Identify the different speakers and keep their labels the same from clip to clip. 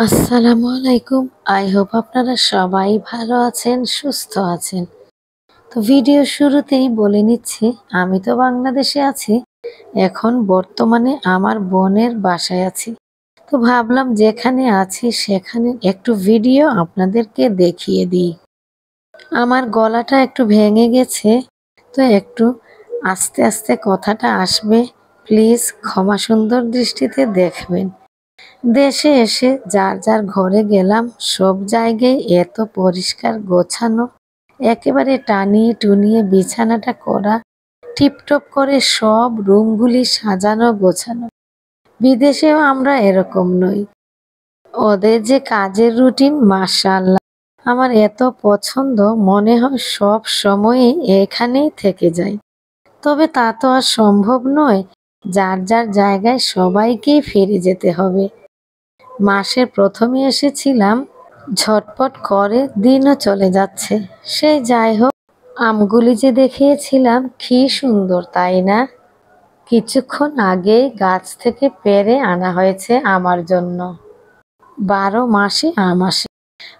Speaker 1: আসসালামু আলাইকুম। I hope আপনারা সবাই ভালো আছেন, সুস্থ আছেন। তো ভিডিও শুরুতেই বলে নিচ্ছি, আমি তো বাংলাদেশে আছি। এখন বর্তমানে আমার বোনের বাসায় আছি। তো ভাবলাম যেখানে আছি সেখানে একটু ভিডিও আপনাদেরকে দেখিয়ে দিই। আমার গলাটা একটু ভেঙে গেছে, তো একটু আস্তে আস্তে কথাটা আসবে। প্লিজ ক্ষমা সুন্দর দৃষ্টিতে দেখবেন। দেশে এসে যার যার ঘরে গেলাম, সব জায়গায় এত পরিষ্কার গোছানো, একেবারে টানিয়ে টুনিয়ে বিছানাটা করা, টিপটপ করে সব রুমগুলি সাজানো গোছানো। বিদেশেও আমরা এরকম নই। ওদের যে কাজের রুটিন, মাশাআল্লাহ, আমার এত পছন্দ, মনে হয় সব সময়ই এখানেই থেকে যাই। তবে তা তো আর সম্ভব নয়। যার যার জায়গায় সবাইকেই ফিরে যেতে হবে। মাসের প্রথমে এসেছিলাম, ঝটপট করে দিনও চলে যাচ্ছে। সেই যাই হোক, আমগুলি যে দেখিয়েছিলাম কি সুন্দর, তাই না? কিছুক্ষণ আগেই গাছ থেকে পেড়ে আনা হয়েছে আমার জন্য। 12 মাসে আম আসে।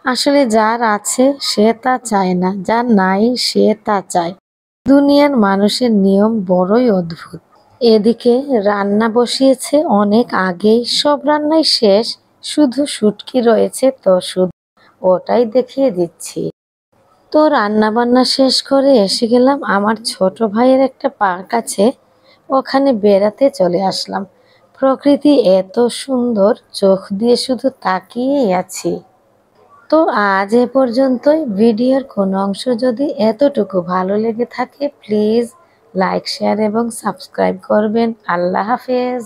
Speaker 1: আসলে যার আছে সে তা চায় না, যার নাই সে তা চায়। দুনিয়ার মানুষের নিয়ম বড়ই অদ্ভুত। এদিকে রান্না বসিয়েছে অনেক আগেই, সব রান্নাই শেষ, শুধু শুটকি রয়েছে, তো শুধু ওটাই দেখিয়ে দিচ্ছি। তো রান্না বান্না শেষ করে এসে গেলাম আমার ছোট ভাইয়ের একটা পার্ক আছে, ওখানে বেড়াতে চলে আসলাম। প্রকৃতি এত সুন্দর, চোখ দিয়ে শুধু তাকিয়েই আছি। তো আজ এ পর্যন্তই। ভিডিওর কোনো অংশ যদি এতটুকু ভালো লেগে থাকে, প্লিজ লাইক, শেয়ার এবং সাবস্ক্রাইব করবেন। আল্লাহ হাফেজ।